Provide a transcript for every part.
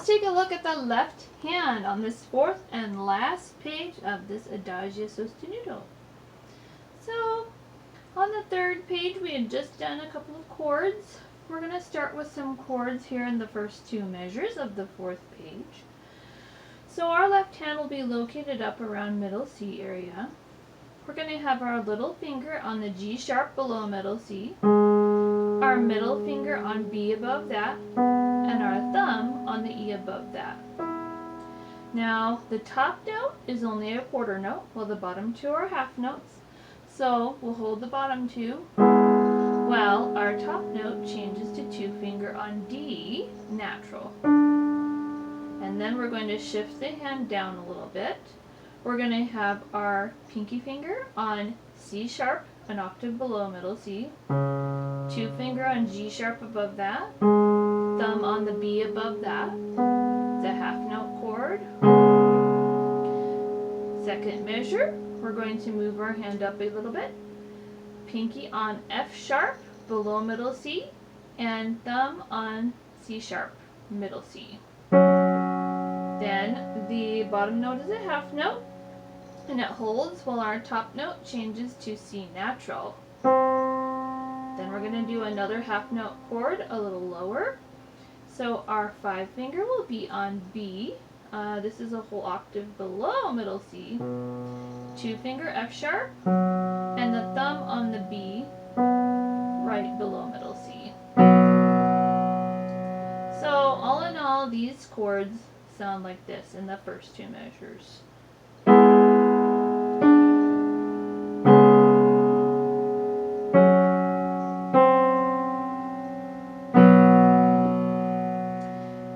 let's take a look at the left hand on this fourth and last page of this Adagio Sostenuto. So, on the third page we had just done a couple of chords. We're going to start with some chords here in the first two measures of the fourth page. So our left hand will be located up around middle C area. We're going to have our little finger on the G sharp below middle C, our middle finger on B above that, and our thumb on the E above that. Now the top note is only a quarter note, while the bottom two are half notes. So we'll hold the bottom two while our top note changes to two finger on D, natural. And then we're going to shift the hand down a little bit. We're going to have our pinky finger on C sharp, an octave below middle C, two finger on G sharp above that, thumb on the B above that, the half note chord. Second measure, we're going to move our hand up a little bit, pinky on F sharp below middle C, and thumb on C sharp middle C. Then the bottom note is a half note, and it holds while our top note changes to C natural. Then we're going to do another half note chord a little lower. So our five finger will be on B. This is a whole octave below middle C. Two finger F sharp, and the thumb on the B right below middle C. So all in all, these chords sound like this in the first two measures.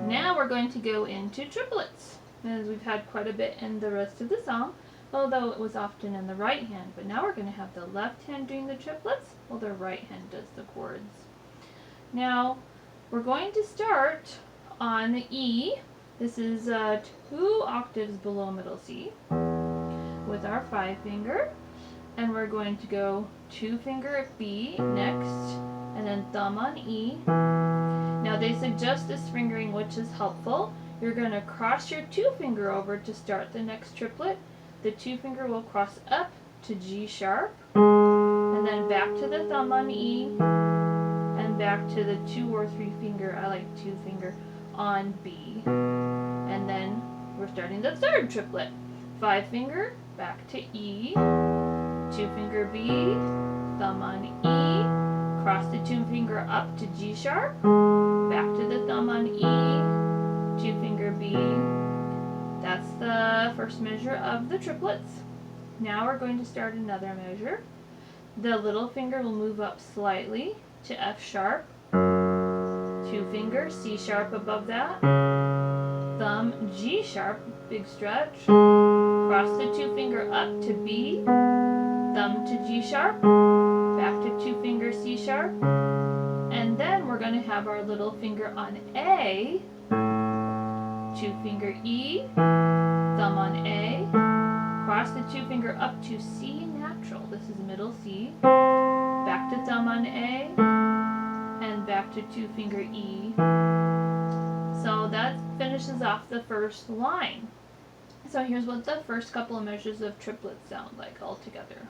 Now we're going to go into triplets, as we've had quite a bit in the rest of the song, although it was often in the right hand. But now we're going to have the left hand doing the triplets, while the right hand does the chords. Now we're going to start on the E. This is 2 octaves below middle C with our 5 finger, and we're going to go 2 finger at B next, and then thumb on E. Now they suggest this fingering, which is helpful. You're going to cross your 2 finger over to start the next triplet. The 2 finger will cross up to G sharp, and then back to the thumb on E, and back to the 2 or 3 finger, I like 2 finger, on B. And then we're starting the third triplet. 5 finger, back to E, 2 finger B, thumb on E, cross the 2 finger up to G sharp, back to the thumb on E, 2 finger B. That's the first measure of the triplets. Now we're going to start another measure. The little finger will move up slightly to F sharp, 2 finger C sharp above that, thumb G sharp, big stretch, cross the 2 finger up to B, thumb to G sharp, back to 2 finger C sharp, and then we're going to have our little finger on A, 2 finger E, thumb on A, cross the 2 finger up to C natural, this is middle C, back to thumb on A, and back to 2 finger E. So that finishes off the first line. So here's what the first couple of measures of triplets sound like all together.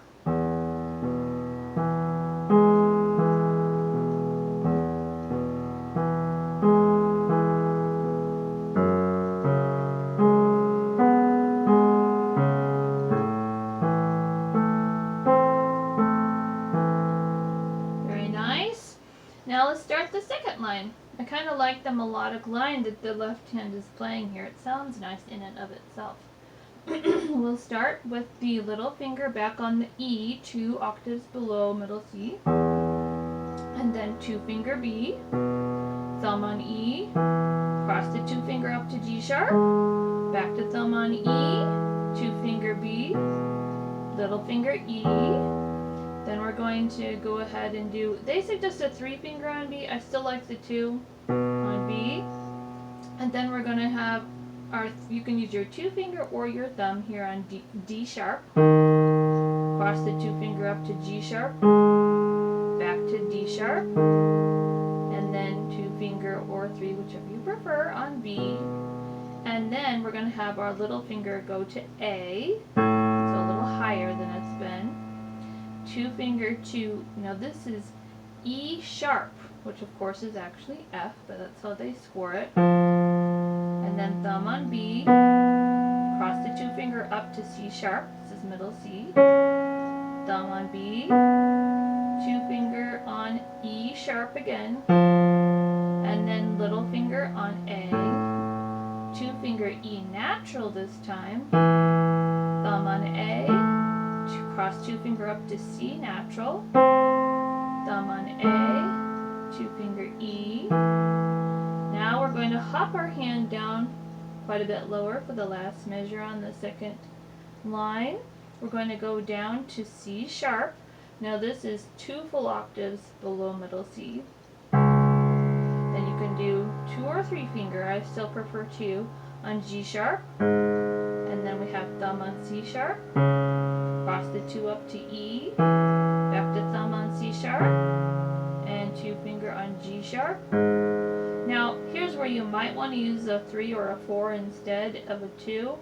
Very nice. Now let's start the second line. I kind of like the melodic line that the left hand is playing here. It sounds nice in and of itself. We'll start with the little finger back on the E, 2 octaves below middle C, and then 2 finger B, thumb on E, cross the 2 finger up to G sharp, back to thumb on E, 2 finger B, little finger E. Then we're going to go ahead and do, they suggest a 3 finger on B, I still like the 2 on B. And then we're going to have our, you can use your 2 finger or your thumb here on D sharp, cross the 2 finger up to G sharp, back to D sharp, and then 2 finger or 3, whichever you prefer, on B, And then we're going to have our little finger go to A, so a little higher than it's been. 2 finger to, now this is E sharp, which of course is actually F, but that's how they score it. And then thumb on B, cross the 2 finger up to C sharp, this is middle C. Thumb on B, 2 finger on E sharp again, and then little finger on A, 2 finger E natural this time, thumb on A, cross 2 finger up to C natural, thumb on A, 2 finger E. Now we're going to hop our hand down quite a bit lower for the last measure on the second line. We're going to go down to C sharp. Now this is 2 full octaves below middle C. Then you can do 2 or 3 finger, I still prefer 2, on G sharp. And then we have thumb on C sharp. Cross the 2 up to E. Back to thumb on C sharp. And 2 finger on G sharp. Now here's where you might want to use a 3 or a 4 instead of a 2,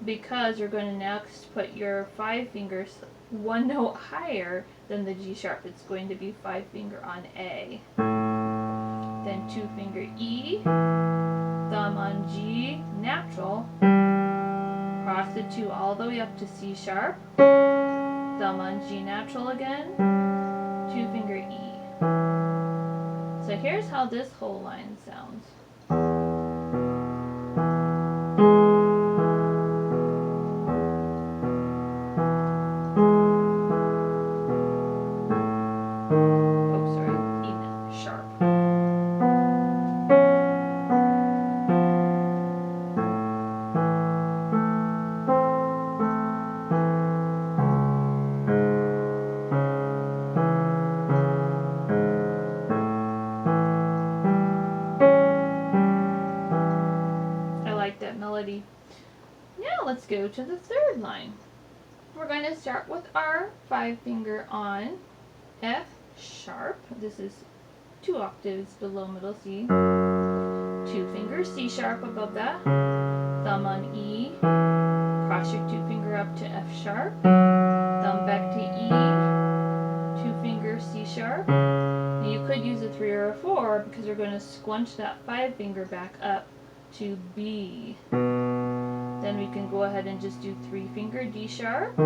because you're going to next put your 5 fingers 1 note higher than the G sharp. It's going to be 5 finger on A. Then 2 finger E, thumb on G natural, cross the 2 all the way up to C sharp, thumb on G natural again, 2 finger E. So here's how this whole line sounds. Oh, sorry, E sharp. Melody. Now let's go to the third line. We're going to start with our 5 finger on F sharp. This is 2 octaves below middle C. 2 fingers C sharp above that. Thumb on E. Cross your 2 finger up to F sharp. Thumb back to E. 2 finger C sharp. Now you could use a 3 or a 4 because you're going to squunch that 5 finger back up to B. Then we can go ahead and just do 3 finger D sharp, 2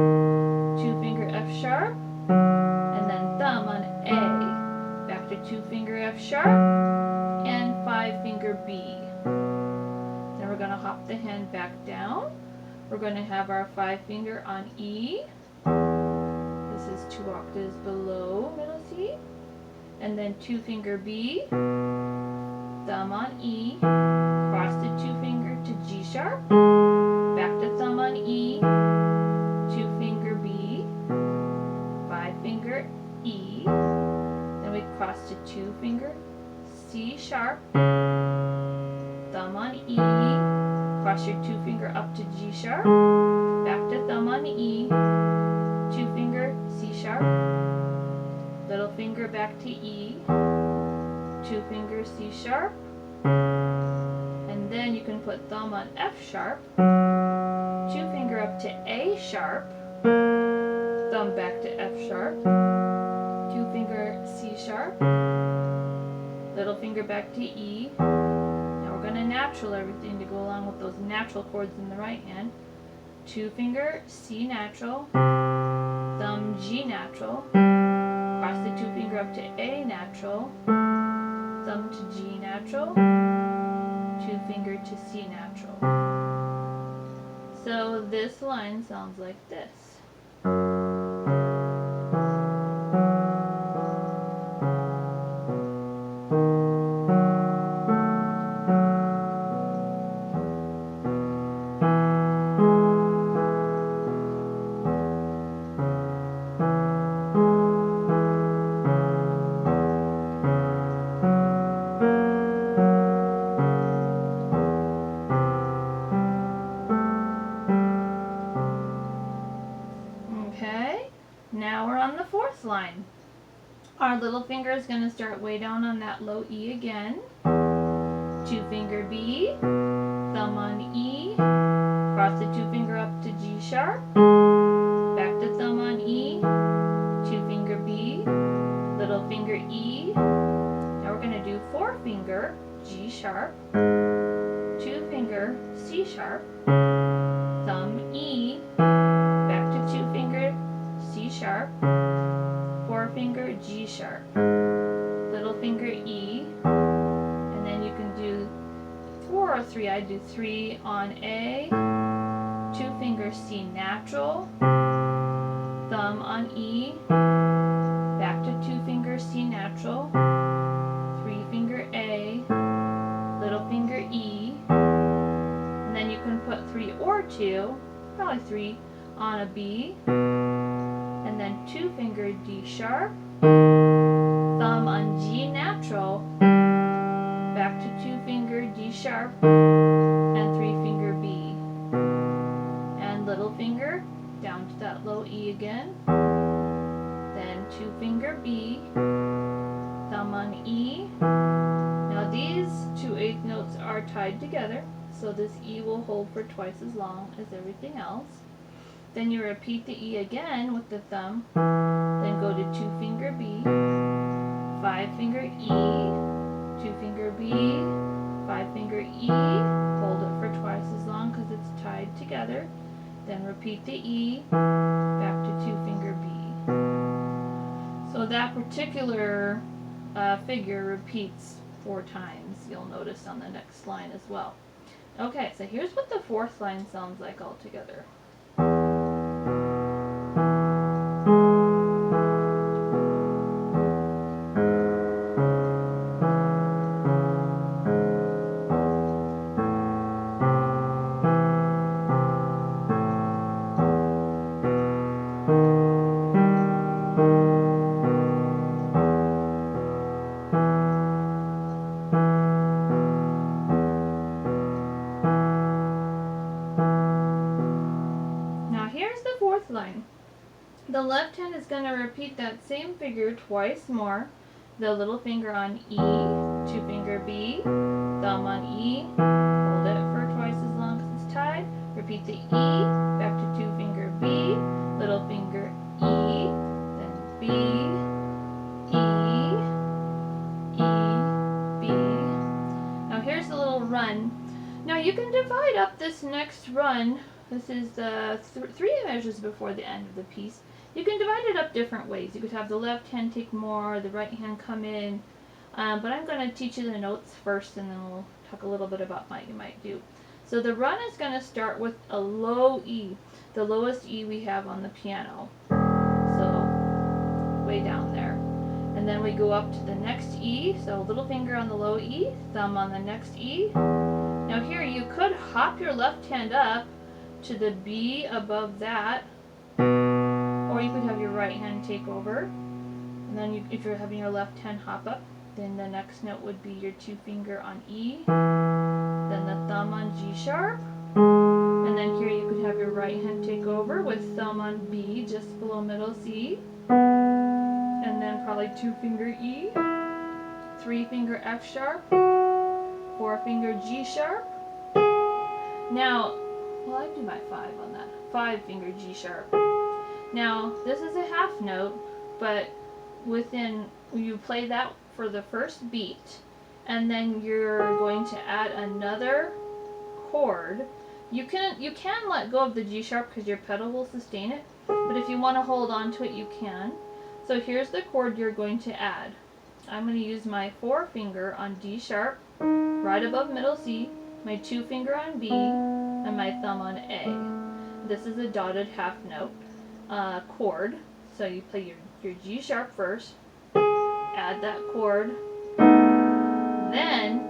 finger F sharp, and then thumb on A, back to 2 finger F sharp, and 5 finger B. Then we're going to hop the hand back down. We're going to have our 5 finger on E. This is 2 octaves below middle C. And then 2 finger B, thumb on E, cross the 2 finger to G sharp, back to thumb on E, 2 finger B, 5 finger E, then we cross to 2 finger C sharp, thumb on E, cross your 2 finger up to G sharp, back to thumb on E, 2 finger C sharp, little finger back to E, 2 finger C sharp, and then you can put thumb on F sharp, 2 finger up to A sharp, thumb back to F sharp, 2 finger C sharp, little finger back to E. Now we're going to natural everything to go along with those natural chords in the right hand. 2 finger C natural, thumb G natural, cross the 2 finger up to A natural, thumb to G natural, 2 finger to C natural. So this line sounds like this. Now we're on the fourth line. Our little finger is going to start way down on that low E again. 2 finger B, thumb thumb on E, cross the 2 finger up to G sharp, back to thumb on E, 2 finger B, little finger E. Now we're going to do 4 finger G sharp, 2 finger C sharp, thumb E, back to 2 finger C sharp, 4 finger G sharp, little finger E, and then you can do 4 or 3. I do 3 on A, 2 finger C natural, thumb on E, back to 2 finger C natural, 3 finger A, little finger E, and then you can put 3 or 2, probably 3, on a B, and then 2 finger D sharp, thumb on G natural, back to 2 finger D sharp, and 3 finger B, and little finger down to that low E again, then 2 finger B, thumb on E. Now these 2/8 notes are tied together, so this E will hold for twice as long as everything else. Then you repeat the E again with the thumb, then go to 2 finger B, 5 finger E, 2 finger B, 5 finger E, hold it for twice as long because it's tied together, then repeat the E, back to 2 finger B. So that particular figure repeats 4 times, you'll notice on the next line as well. Okay, so here's what the 4th line sounds like all together. Line. The left hand is going to repeat that same figure twice more. The little finger on E, 2 finger B, thumb on E, hold it for twice as long as it's tied. Repeat the E, back to 2 finger B, little finger E, then B, E, E, B. Now here's the little run. Now you can divide up this next run. This is the 3 measures before the end of the piece. You can divide it up different ways. You could have the left hand take more, the right hand come in. But I'm going to teach you the notes first, and then we'll talk a little bit about what you might do. So the run is going to start with a low E, the lowest E we have on the piano. So way down there. And then we go up to the next E, so little finger on the low E, thumb on the next E. Now here you could hop your left hand up to the B above that, or you could have your right hand take over, and then if you're having your left hand hop up, then the next note would be your 2 finger on E, then the thumb on G sharp, and then here you could have your right hand take over with thumb on B just below middle C, and then probably 2 finger E, 3 finger F sharp, 4 finger G sharp. Now well, I do my 5 on that. 5 finger G sharp. Now, this is a half note, but you play that for the first beat, and then you're going to add another chord. You can let go of the G sharp because your pedal will sustain it, but if you want to hold on to it, you can. So here's the chord you're going to add. I'm going to use my 4 finger on D sharp, right above middle C, my 2 finger on B, and my thumb on A. This is a dotted half note chord. So you play your G sharp first, add that chord, then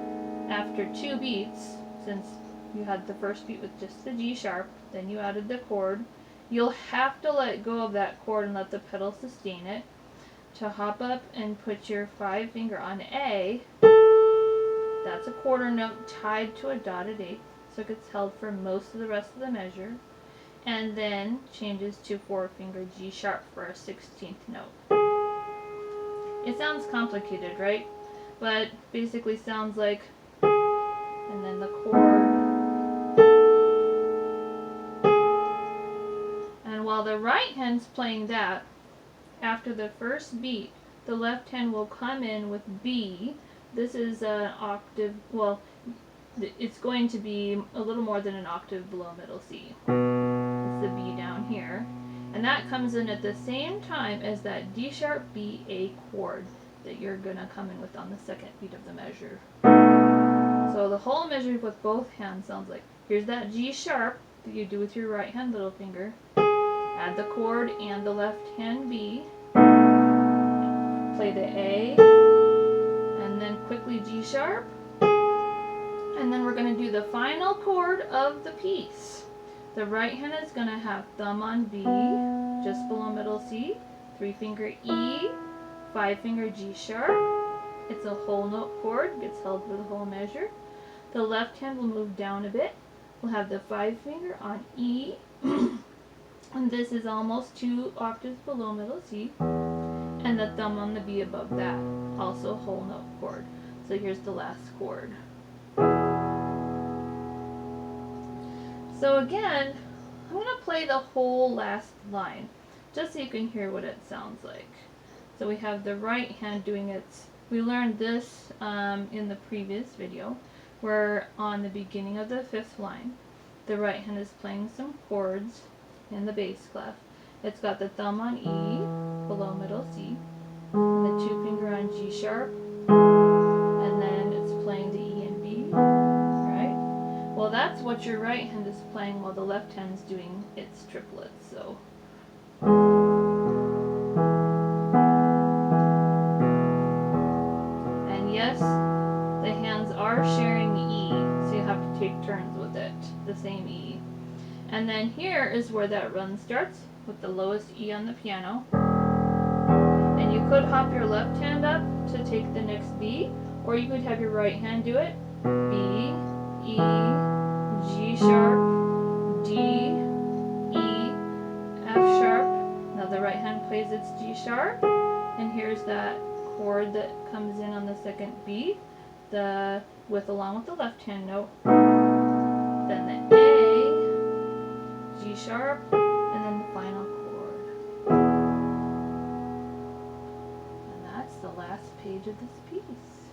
after 2 beats, since you had the first beat with just the G sharp, then you added the chord, you'll have to let go of that chord and let the pedal sustain it to hop up and put your 5 finger on A. That's a quarter note tied to a dotted 8th, so it gets held for most of the rest of the measure, and then changes to 4 finger G sharp for a 16th note. It sounds complicated, right? But basically sounds like, and then the chord, hand's playing that, after the first beat, the left hand will come in with B. This is an octave, well, it's going to be a little more than an octave below middle C. It's the B down here. And that comes in at the same time as that D sharp B A chord that you're going to come in with on the second beat of the measure. So the whole measure with both hands sounds like, here's that G sharp that you do with your right hand little finger. Add the chord and the left hand B. Play the A. And then quickly G sharp. And then we're going to do the final chord of the piece. The right hand is going to have thumb on B, just below middle C, 3-finger E, 5-finger G sharp. It's a whole note chord, gets held for the whole measure. The left hand will move down a bit. We'll have the 5-finger on E, and this is almost 2 octaves below middle C, and the thumb on the B above that, also whole note chord. So here's the last chord. So again, I'm going to play the whole last line, just so you can hear what it sounds like. So we have the right hand doing its, we learned this in the previous video, where on the beginning of the 5th line, the right hand is playing some chords in the bass clef. It's got the thumb on E, below middle C, and the 2-finger on G sharp, and then it's playing the E and B. Well, that's what your right hand is playing while the left hand is doing its triplets. So, and yes, the hands are sharing E, so you have to take turns with it, the same E. And then here is where that run starts, with the lowest E on the piano. And you could hop your left hand up to take the next B, or you could have your right hand do it. B, E, G sharp, D, E, F sharp. Now the right hand plays its G sharp, and here's that chord that comes in on the second beat, along with the left hand note. Then the A, G sharp, and then the final chord. And that's the last page of this piece.